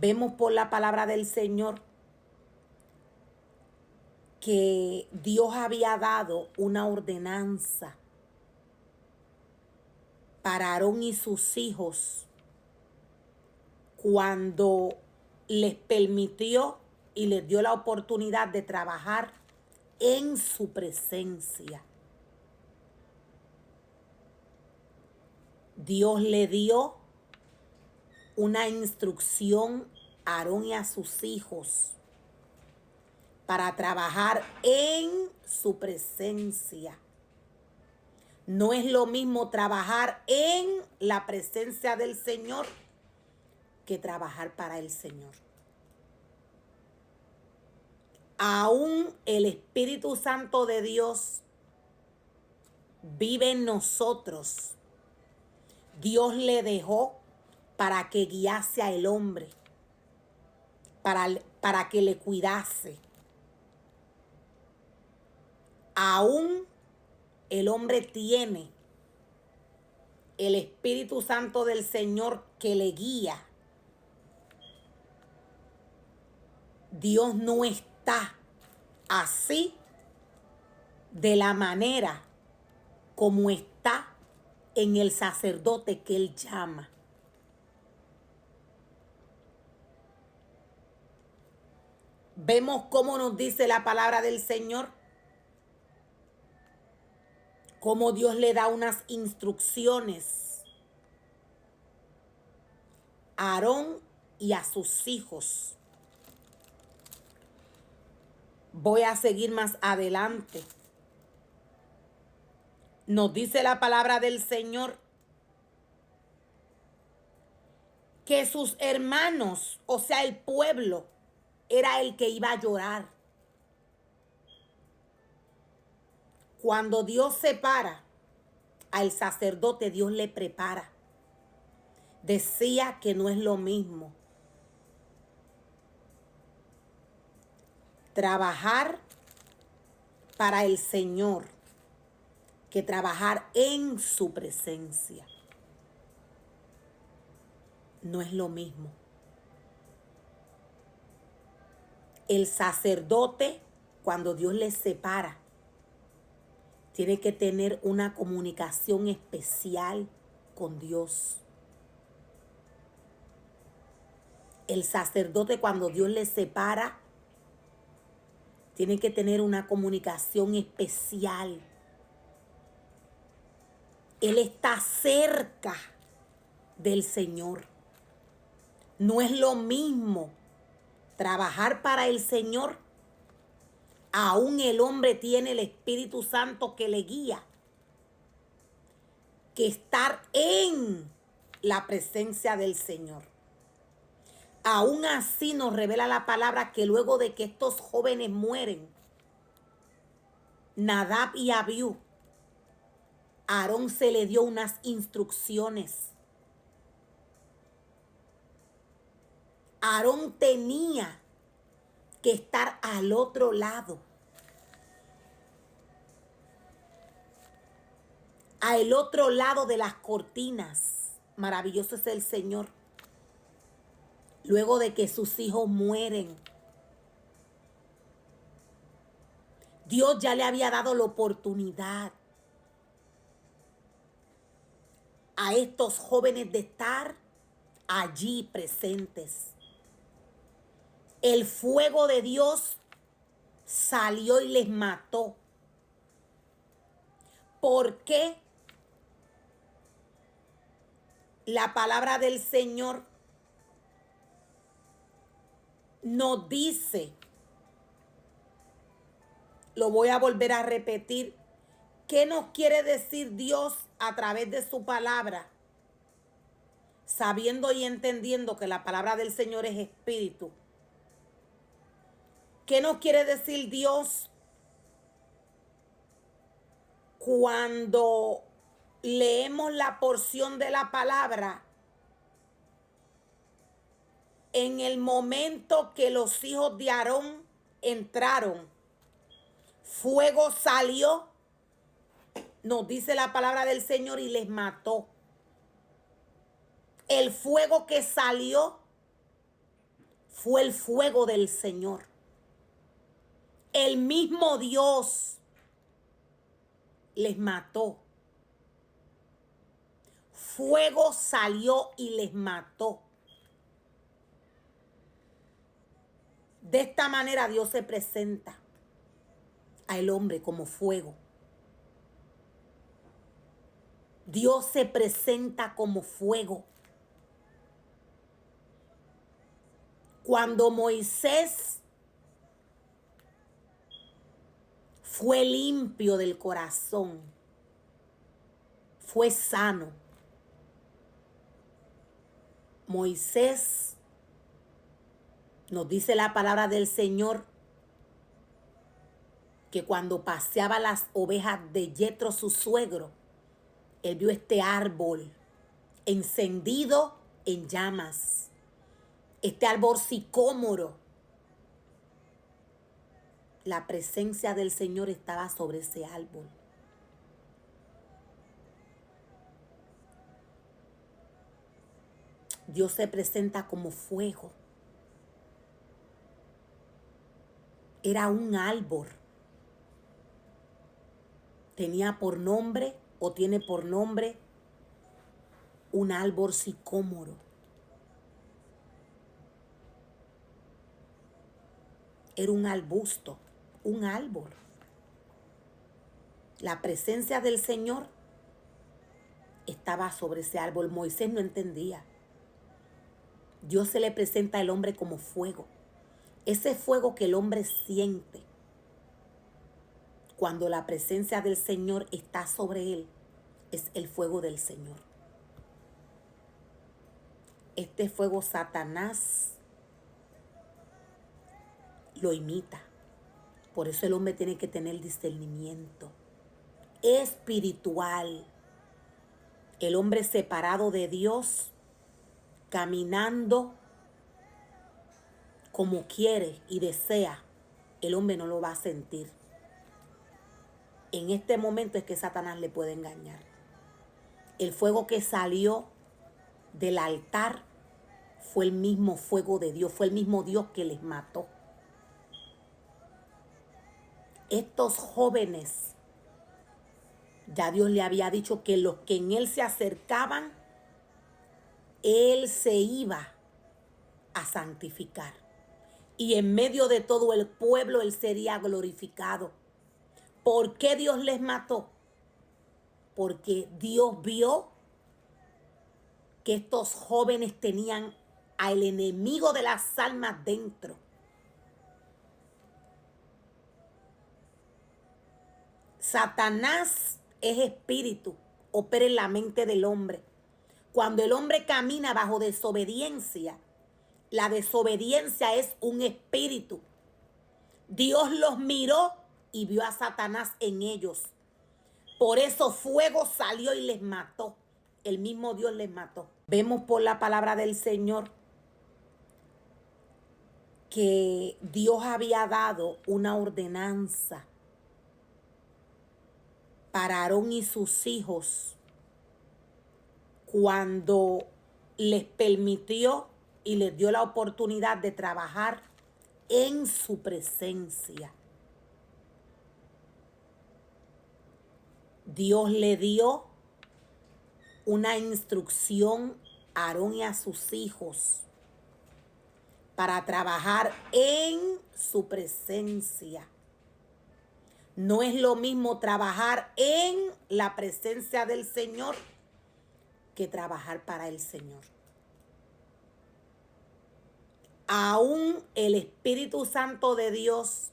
Vemos por la palabra del Señor que Dios había dado una ordenanza para Aarón y sus hijos cuando les permitió y les dio la oportunidad de trabajar en su presencia. Dios le dio una instrucción a Aarón y a sus hijos para trabajar en su presencia. No es lo mismo trabajar en la presencia del Señor que trabajar para el Señor. Aún el Espíritu Santo de Dios vive en nosotros. Dios le dejó para que guiase al hombre, para que le cuidase. Aún el hombre tiene el Espíritu Santo del Señor que le guía. Dios no está así de la manera como está en el sacerdote que Él llama. Vemos cómo nos dice la palabra del Señor, cómo Dios le da unas instrucciones a Aarón y a sus hijos. Voy a seguir más adelante. Nos dice la palabra del Señor que sus hermanos, o sea, el pueblo, era el que iba a llorar. Cuando Dios separa al sacerdote, Dios le prepara. Decía que no es lo mismo trabajar para el Señor que trabajar en su presencia. No es lo mismo. El sacerdote, cuando Dios le separa, tiene que tener una comunicación especial con Dios. El sacerdote, cuando Dios le separa, tiene que tener una comunicación especial. Él está cerca del Señor. No es lo mismo trabajar para el Señor. Aún el hombre tiene el Espíritu Santo que le guía, que estar en la presencia del Señor. Aún así nos revela la palabra que luego de que estos jóvenes mueren, Nadab y Abiú, a Aarón se le dio unas instrucciones. Aarón tenía que estar al otro lado, al otro lado de las cortinas. Maravilloso es el Señor. Luego de que sus hijos mueren, Dios ya le había dado la oportunidad a estos jóvenes de estar allí presentes. El fuego de Dios salió y les mató. ¿Por qué? La palabra del Señor nos dice, lo voy a volver a repetir, ¿qué nos quiere decir Dios a través de su palabra? Sabiendo y entendiendo que la palabra del Señor es espíritu. ¿Qué nos quiere decir Dios cuando leemos la porción de la palabra? En el momento que los hijos de Aarón entraron, fuego salió, nos dice la palabra del Señor, y les mató. El fuego que salió fue el fuego del Señor. El mismo Dios les mató. Fuego salió y les mató. De esta manera Dios se presenta al hombre como fuego. Dios se presenta como fuego. Cuando Moisés fue limpio del corazón, fue sano, Moisés, nos dice la palabra del Señor, que cuando paseaba las ovejas de Yetro, su suegro, él vio este árbol encendido en llamas. Este árbol sicómoro. La presencia del Señor estaba sobre ese árbol. Dios se presenta como fuego. Era un árbol. Tenía por nombre, o tiene por nombre, un árbol sicómoro. Era un arbusto, un árbol. La presencia del Señor estaba sobre ese árbol. Moisés no entendía. Dios se le presenta al hombre como fuego. Ese fuego que el hombre siente cuando la presencia del Señor está sobre él es el fuego del Señor. Este fuego Satanás lo imita. Por eso el hombre tiene que tener discernimiento espiritual. El hombre separado de Dios, caminando como quiere y desea, el hombre no lo va a sentir. En este momento es que Satanás le puede engañar. El fuego que salió del altar fue el mismo fuego de Dios, fue el mismo Dios que les mató. Estos jóvenes, ya Dios le había dicho que los que en él se acercaban, él se iba a santificar. Y en medio de todo el pueblo él sería glorificado. ¿Por qué Dios les mató? Porque Dios vio que estos jóvenes tenían al enemigo de las almas dentro. Satanás es espíritu, opera en la mente del hombre. Cuando el hombre camina bajo desobediencia, la desobediencia es un espíritu. Dios los miró y vio a Satanás en ellos. Por eso fuego salió y les mató. El mismo Dios les mató. Vemos por la palabra del Señor que Dios había dado una ordenanza para Aarón y sus hijos cuando les permitió y les dio la oportunidad de trabajar en su presencia. Dios le dio una instrucción a Aarón y a sus hijos para trabajar en su presencia. No es lo mismo trabajar en la presencia del Señor que trabajar para el Señor. Aún el Espíritu Santo de Dios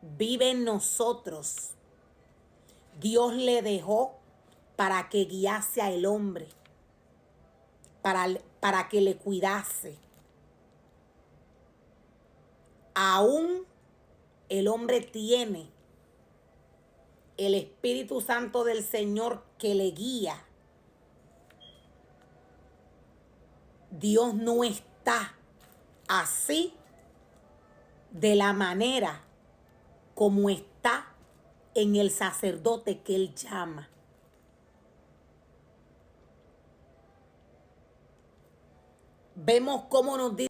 vive en nosotros. Dios le dejó para que guiase al hombre, para que le cuidase. Aún el hombre tiene el Espíritu Santo del Señor que le guía. Dios no está así de la manera como está en el sacerdote que él llama. Vemos cómo nos dice